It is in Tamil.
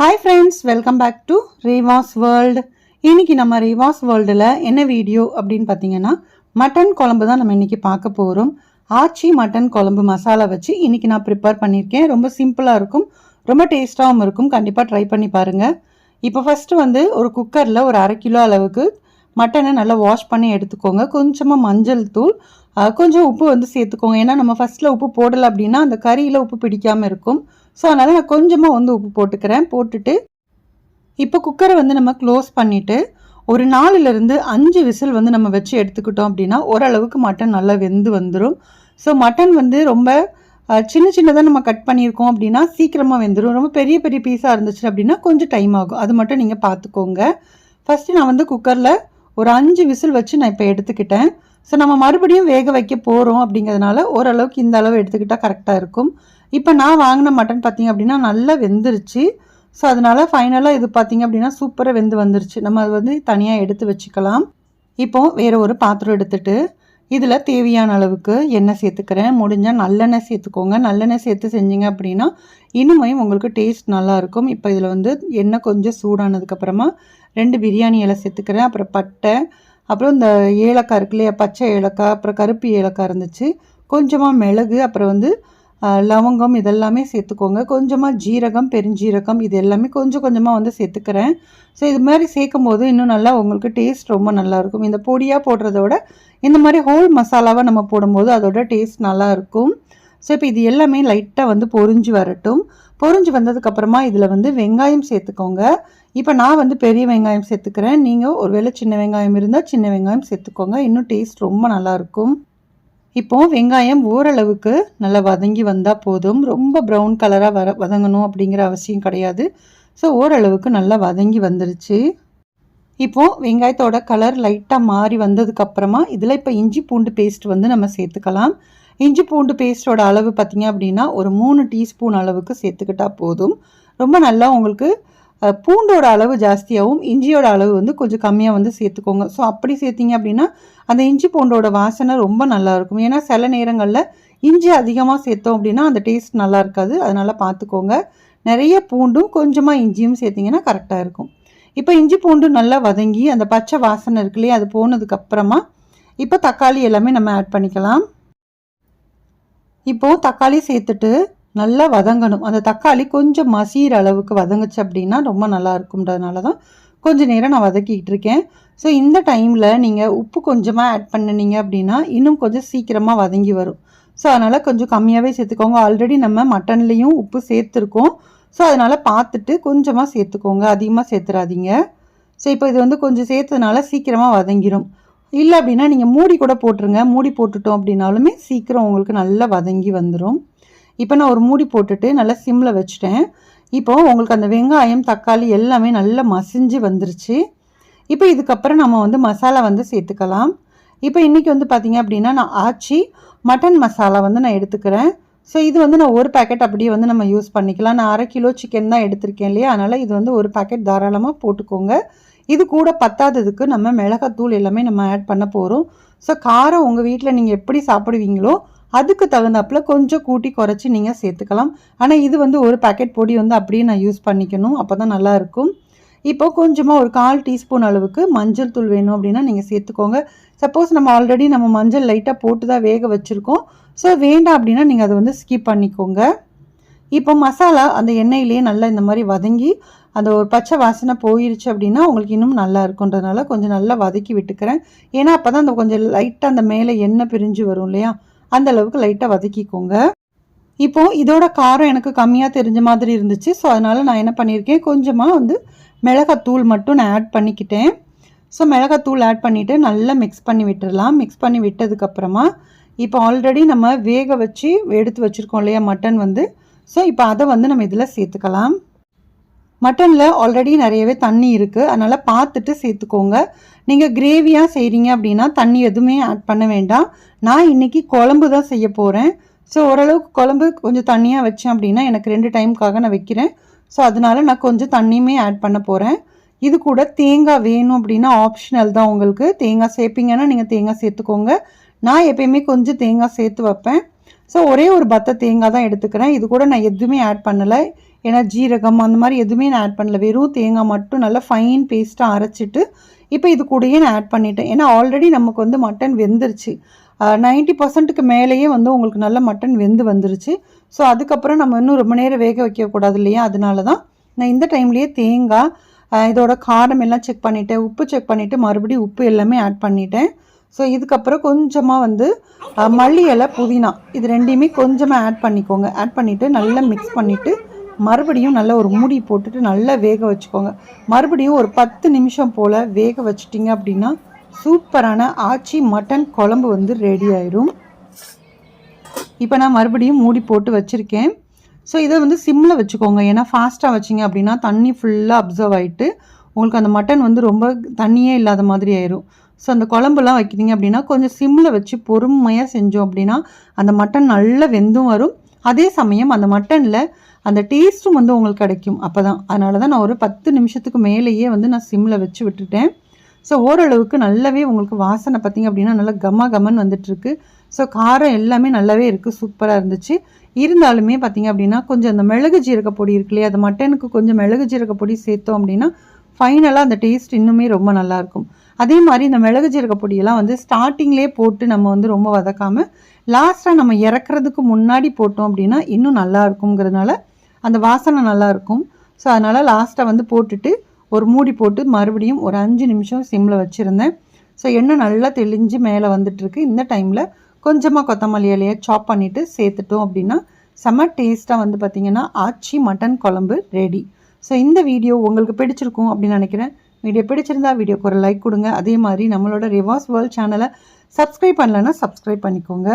Hi friends, welcome back to Revas world. இன்றைக்கி நம்ம ரேவாஸ் வேர்ல்டில் என்ன வீடியோ அப்படின்னு பார்த்தீங்கன்னா, மட்டன் குழம்பு தான் நம்ம இன்றைக்கி பார்க்க போகிறோம். ஆச்சி மட்டன் குழம்பு மசாலா வச்சு இன்றைக்கி நான் ப்ரிப்பேர் பண்ணியிருக்கேன். ரொம்ப சிம்பிளாக இருக்கும், ரொம்ப டேஸ்ட்டாகவும் இருக்கும். கண்டிப்பாக ட்ரை பண்ணி பாருங்கள். இப்போ ஃபஸ்ட்டு ஒரு குக்கரில் ஒரு 1/2 கிலோ அளவுக்கு மட்டனை நல்லா வாஷ் பண்ணி எடுத்துக்கோங்க. கொஞ்சமாக மஞ்சள் தூள், கொஞ்சம் உப்பு சேர்த்துக்கோங்க. ஏன்னா நம்ம ஃபஸ்ட்டில் உப்பு போடலை அப்படின்னா அந்த கறியில் உப்பு பிடிக்காமல் இருக்கும். ஸோ அதனால் நான் கொஞ்சமாக உப்பு போட்டுக்கிறேன். போட்டுட்டு இப்போ குக்கரை நம்ம க்ளோஸ் பண்ணிவிட்டு ஒரு 4லேருந்து 5 விசில் நம்ம வச்சு எடுத்துக்கிட்டோம் அப்படின்னா ஓரளவுக்கு மட்டன் நல்லா வெந்து வந்துடும். ஸோ மட்டன் ரொம்ப சின்ன சின்னதாக நம்ம கட் பண்ணியிருக்கோம் அப்படின்னா சீக்கிரமாக வெந்துடும். ரொம்ப பெரிய பெரிய பீஸாக இருந்துச்சு அப்படின்னா கொஞ்சம் டைம் ஆகும். அது மட்டும் நீங்கள் பார்த்துக்கோங்க. ஃபஸ்ட்டு நான் குக்கரில் ஒரு 5 விசில் வச்சு நான் இப்போ எடுத்துக்கிட்டேன். ஸோ நம்ம மறுபடியும் வேக வைக்க போகிறோம் அப்படிங்கிறதுனால ஓரளவுக்கு இந்த அளவு எடுத்துக்கிட்டால் கரெக்டாக இருக்கும். இப்போ நான் வாங்கின மட்டன் பார்த்திங்க அப்படின்னா நல்லா வெந்துருச்சு. ஸோ அதனால் ஃபைனலாக இது பார்த்திங்க அப்படின்னா சூப்பராக வெந்து வந்துருச்சு. நம்ம அது தனியாக எடுத்து வச்சுக்கலாம். இப்போது வேறு ஒரு பாத்திரம் எடுத்துகிட்டு இதில் தேவையான அளவுக்கு எண்ணெய் சேர்த்துக்கிறேன். முடிஞ்சால் நல்லெண்ணெய் சேர்த்துக்கோங்க. நல்லெண்ணெய் சேர்த்து செஞ்சிங்க அப்படின்னா இன்னுமே உங்களுக்கு டேஸ்ட் நல்லாயிருக்கும். இப்போ இதில் எண்ணெய் கொஞ்சம் சூடானதுக்கப்புறமா 2 பிரியாணி இலை சேர்த்துக்கிறேன். அப்புறம் பட்டை, அப்புறம் இந்த ஏலக்காய் இருக்கு இல்லையா, பச்சை ஏலக்காய், அப்புறம் கருப்பு ஏலக்காய் இருந்துச்சு, கொஞ்சமாக மிளகு, அப்புறம் லவங்கம் இதெல்லாமே சேர்த்துக்கோங்க. கொஞ்சமாக ஜீரகம், பெருஞ்சீரகம் இது எல்லாமே கொஞ்சம் கொஞ்சமாக சேர்த்துக்கிறேன். ஸோ இது மாதிரி சேர்க்கும் போது இன்னும் நல்லா உங்களுக்கு டேஸ்ட் ரொம்ப நல்லாயிருக்கும். இந்த பொடியாக போடுறதோட இந்த மாதிரி ஹோல் மசாலாவாக நம்ம போடும்போது அதோட டேஸ்ட் நல்லாயிருக்கும். ஸோ இப்போ இது எல்லாமே லைட்டாக பொரிஞ்சு வரட்டும். பொரிஞ்சு வந்ததுக்கப்புறமா இதில் வெங்காயம் சேர்த்துக்கோங்க. இப்போ நான் பெரிய வெங்காயம் சேர்த்துக்கிறேன். நீங்கள் ஒருவேளை சின்ன வெங்காயம் இருந்தால் சின்ன வெங்காயம் சேர்த்துக்கோங்க. இன்னும் டேஸ்ட் ரொம்ப நல்லாயிருக்கும். இப்போது வெங்காயம் ஓரளவுக்கு நல்லா வதங்கி வந்தால் போதும். ரொம்ப ப்ரௌன் கலராக வதங்கணும் அப்படிங்கிற அவசியம் கிடையாது. ஸோ ஓரளவுக்கு நல்லா வதங்கி வந்துருச்சு. இப்போது வெங்காயத்தோட கலர் லைட்டாக மாறி வந்ததுக்கப்புறமா இதில் இப்போ இஞ்சி பூண்டு பேஸ்ட் நம்ம சேர்த்துக்கலாம். இஞ்சி பூண்டு பேஸ்ட்டோட அளவு பார்த்திங்க அப்படின்னா ஒரு 3 டீஸ்பூன் அளவுக்கு சேர்த்துக்கிட்டால் போதும். ரொம்ப நல்லா உங்களுக்கு பூண்டோட அளவு ஜாஸ்தியாகவும் இஞ்சியோட அளவு கொஞ்சம் கம்மியாக சேர்த்துக்கோங்க. ஸோ அப்படி சேர்த்திங்க அப்படின்னா அந்த இஞ்சி பூண்டோட வாசனை ரொம்ப நல்லாயிருக்கும். ஏன்னா சில நேரங்களில் இஞ்சி அதிகமாக சேர்த்தோம் அப்படின்னா அந்த டேஸ்ட் நல்லா இருக்காது. அதனால் பார்த்துக்கோங்க. நிறைய பூண்டும் கொஞ்சமாக இஞ்சியும் சேர்த்திங்கன்னா கரெக்டாக இருக்கும். இப்போ இஞ்சி பூண்டு நல்லா வதங்கி அந்த பச்சை வாசனை இருக்கு இல்லையா, அது போனதுக்கப்புறமா இப்போ தக்காளி எல்லாமே நம்ம ஆட் பண்ணிக்கலாம். இப்போது தக்காளி சேர்த்துட்டு நல்லா வதங்கணும். அந்த தக்காளி கொஞ்சம் மசிகிற அளவுக்கு வதங்குச்சு அப்படின்னா ரொம்ப நல்லா இருக்கும்ன்றதுனால தான் கொஞ்சம் நேரம் நான் வதக்கிக்கிட்டு இருக்கேன். ஸோ இந்த டைமில் நீங்கள் உப்பு கொஞ்சமாக ஆட் பண்ணினீங்க அப்படின்னா இன்னும் கொஞ்சம் சீக்கிரமாக வதங்கி வரும். ஸோ அதனால் கொஞ்சம் கம்மியாகவே சேர்த்துக்கோங்க. ஆல்ரெடி நம்ம மட்டன்லேயும் உப்பு சேர்த்துருக்கோம். ஸோ அதனால் பார்த்துட்டு கொஞ்சமாக சேர்த்துக்கோங்க, அதிகமாக சேர்த்துறாதீங்க. ஸோ இப்போ இது கொஞ்சம் சேர்த்ததுனால சீக்கிரமாக வதங்கிடும். இல்லை அப்படின்னா நீங்கள் மூடி கூட போட்டுருங்க. மூடி போட்டுட்டோம் அப்படின்னாலுமே சீக்கிரம் உங்களுக்கு நல்லா வதங்கி வந்துடும். இப்போ நான் ஒரு மூடி போட்டுட்டு நல்லா சிம்மில் வச்சுட்டேன். இப்போது உங்களுக்கு அந்த வெங்காயம், தக்காளி எல்லாமே நல்லா மசிஞ்சு வந்துருச்சு. இப்போ இதுக்கப்புறம் நம்ம மசாலா சேர்த்துக்கலாம். இப்போ இன்றைக்கி பார்த்திங்க அப்படின்னா நான் ஆச்சி மட்டன் மசாலா நான் எடுத்துக்கிறேன். ஸோ இது நான் ஒரு பேக்கெட் அப்படியே நம்ம யூஸ் பண்ணிக்கலாம். நான் 1/2 கிலோ சிக்கன் தான் எடுத்திருக்கேன் இல்லையா, அதனால் இது ஒரு பேக்கெட் தாராளமாக போட்டுக்கோங்க. இது கூட பத்தாததுக்கு நம்ம மிளகாத்தூள் எல்லாமே நம்ம ஆட் பண்ண போகிறோம். ஸோ காரம் உங்கள் வீட்டில் நீங்கள் எப்படி சாப்பிடுவீங்களோ அதுக்கு தகுந்தாப்பில் கொஞ்சம் கூட்டி குறைச்சி நீங்கள் சேர்த்துக்கலாம். ஆனால் இது ஒரு பேக்கெட் பொடி அப்படியே நான் யூஸ் பண்ணிக்கணும். அப்போ தான் நல்லாயிருக்கும். இப்போது கொஞ்சமாக ஒரு 1/4 டீஸ்பூன் அளவுக்கு மஞ்சள் தூள் வேணும் அப்படின்னா நீங்கள் சேர்த்துக்கோங்க. சப்போஸ் நம்ம ஆல்ரெடி மஞ்சள் லைட்டாக போட்டு தான் வேக வச்சுருக்கோம். ஸோ வேண்டாம் அப்படின்னா நீங்கள் அதை ஸ்கிப் பண்ணிக்கோங்க. இப்போ மசாலா அந்த எண்ணெயிலேயே நல்லா இந்த மாதிரி வதங்கி அந்த ஒரு பச்சை வாசனை போயிடுச்சு அப்படின்னா உங்களுக்கு இன்னும் நல்லா இருக்குன்றதுனால கொஞ்சம் நல்லா வதக்கி விட்டுக்கிறேன். ஏன்னா அப்போ தான் அந்த கொஞ்சம் லைட்டாக அந்த மேலே எண்ணெய் பிரிஞ்சு வரும் இல்லையா, அந்த அளவுக்கு லைட்டாக வதக்கிக்கோங்க. இப்போது இதோட காரம் எனக்கு கம்மியாக தெரிஞ்ச மாதிரி இருந்துச்சு. ஸோ அதனால் நான் என்ன பண்ணியிருக்கேன், கொஞ்சமாக மிளகாத்தூள் மட்டும் நான் ஆட் பண்ணிக்கிட்டேன். ஸோ மிளகாத்தூள் ஆட் பண்ணிவிட்டு நல்லா மிக்ஸ் பண்ணி விட்டுடலாம். மிக்ஸ் பண்ணி விட்டதுக்கப்புறமா இப்போ ஆல்ரெடி நம்ம வேக வச்சு எடுத்து வச்சுருக்கோம் இல்லையா மட்டன் ஸோ இப்போ அதை நம்ம இதில் சேர்த்துக்கலாம். மட்டனில் ஆல்ரெடி நிறையவே தண்ணி இருக்குது, அதனால் பார்த்துட்டு சேர்த்துக்கோங்க. நீங்கள் கிரேவியாக செய்கிறீங்க அப்படின்னா தண்ணி எதுவுமே ஆட் பண்ண வேண்டாம். நான் இன்றைக்கி குழம்பு தான் செய்ய போகிறேன். ஸோ ஓரளவுக்கு குழம்பு கொஞ்சம் தண்ணியாக வச்சேன் அப்படின்னா எனக்கு 2 டைமுக்காக நான் வைக்கிறேன். ஸோ அதனால் நான் கொஞ்சம் தண்ணியுமே ஆட் பண்ண போகிறேன். இது கூட தேங்காய் வேணும் அப்படின்னா ஆப்ஷனல் தான் உங்களுக்கு. தேங்காய் சேர்ப்பீங்கன்னா நீங்கள் தேங்காய் சேர்த்துக்கோங்க. நான் எப்பயுமே கொஞ்சம் தேங்காய் சேர்த்து வைப்பேன். ஸோ ஒரே ஒரு பத்த தேங்காய் தான் எடுத்துக்கிறேன். இது கூட நான் எதுவுமே ஆட் பண்ணலை. ஏன்னா ஜீரகம் அந்த மாதிரி எதுவுமே நான் ஆட் பண்ணல. வெறும் தேங்காய் மட்டும் நல்லா ஃபைன் பேஸ்ட்டாக அரைச்சிட்டு இப்போ இது கூடயே நான் ஆட் பண்ணிட்டேன். ஏன்னா ஆல்ரெடி நமக்கு வந்து மட்டன் வெந்துருச்சு. 90%க்கு மேலேயே வந்து உங்களுக்கு நல்ல மட்டன் வெந்து வந்துருச்சு. ஸோ அதுக்கப்புறம் நம்ம இன்னும் ரொம்ப நேரம் வேக வைக்கக்கூடாது இல்லையா? அதனால தான் நான் இந்த டைம்லேயே தேங்காய், இதோட காரம் எல்லாம் செக் பண்ணிவிட்டேன், உப்பு செக் பண்ணிவிட்டு மறுபடியும் உப்பு எல்லாமே ஆட் பண்ணிட்டேன். ஸோ இதுக்கப்புறம் கொஞ்சமாக வந்து மல்லி இலை, புதினா இது ரெண்டையுமே கொஞ்சமாக ஆட் பண்ணிக்கோங்க. ஆட் பண்ணிவிட்டு நல்லா மிக்ஸ் பண்ணிவிட்டு மறுபடியும் நல்லா ஒரு மூடி போட்டுட்டு நல்லா வேக வச்சுக்கோங்க. மறுபடியும் ஒரு 10 நிமிஷம் போல் வேக வச்சிட்டிங்க அப்படின்னா சூப்பரான ஆச்சி மட்டன் குழம்பு வந்து ரெடி ஆயிரும். இப்போ நான் மறுபடியும் மூடி போட்டு வச்சுருக்கேன். ஸோ இதை வந்து சிம்மில் வச்சுக்கோங்க. ஏன்னா ஃபாஸ்ட்டாக வச்சிங்க அப்படின்னா தண்ணி ஃபுல்லாக அப்சர்வ் ஆகிட்டு உங்களுக்கு அந்த மட்டன் வந்து ரொம்ப தண்ணியே இல்லாத மாதிரி ஆயிரும். ஸோ அந்த குழம்புலாம் வைக்கிறீங்க அப்படின்னா கொஞ்சம் சிம்மில் வச்சு பொறுமையாக செஞ்சோம் அப்படின்னா அந்த மட்டன் நல்லா வெந்தும் வரும். அதே சமயம் அந்த மட்டனில் அந்த டேஸ்ட்டும் வந்து உங்களுக்கு கிடைக்கும். அப்போ தான் அதனால தான் நான் ஒரு 10 நிமிஷத்துக்கு மேலேயே வந்து நான் சிம்மில் வச்சு விட்டுட்டேன். ஸோ ஓரளவுக்கு நல்லாவே உங்களுக்கு வாசனை பார்த்திங்க அப்படின்னா நல்லா கமன்னு வந்துட்டுருக்கு. ஸோ காரம் எல்லாமே நல்லாவே இருக்குது, சூப்பராக இருந்துச்சு. இருந்தாலுமே பார்த்திங்க அப்படின்னா கொஞ்சம் அந்த மிளகு ஜீரக பொடி இருக்கு இல்லையா, அது மட்டனுக்கு கொஞ்சம் மிளகு ஜீரக பொடி சேர்த்தோம் அப்படின்னா ஃபைனலாக அந்த டேஸ்ட் இன்னுமே ரொம்ப நல்லாயிருக்கும். அதே மாதிரி இந்த மிளகு ஜீரக பொடியெல்லாம் வந்து ஸ்டார்டிங்லேயே போட்டு நம்ம வந்து ரொம்ப வதக்காமல் லாஸ்ட்டாக நம்ம இறக்குறதுக்கு முன்னாடி போட்டோம் அப்படின்னா இன்னும் நல்லா இருக்குங்கிறதுனால அந்த வாசனை நல்லாயிருக்கும். ஸோ அதனால் லாஸ்ட்டாக வந்து போட்டுட்டு ஒரு மூடி போட்டு மறுபடியும் ஒரு 5 நிமிஷம் சிம்மில் வச்சுருந்தேன். ஸோ எண்ணெய் நல்லா தெளிஞ்சு மேலே வந்துட்டுருக்கு. இந்த டைமில் கொஞ்சமாக கொத்தமல்லி இலையை சாப் பண்ணிவிட்டு சேர்த்துட்டோம் அப்படின்னா செம்ம டேஸ்ட்டாக வந்து பார்த்திங்கன்னா ஆச்சி மட்டன் குழம்பு ரெடி. ஸோ இந்த வீடியோ உங்களுக்கு பிடிச்சிருக்கும் அப்படின்னு நினைக்கிறேன். வீடியோ பிடிச்சிருந்தா வீடியோக்கு ஒரு லைக் கொடுங்க. அதே மாதிரி நம்மளோட ரிவாஸ் வேர்ல்ட் சேனலை சப்ஸ்கிரைப் பண்ணலைன்னா சப்ஸ்கிரைப் பண்ணிக்கோங்க.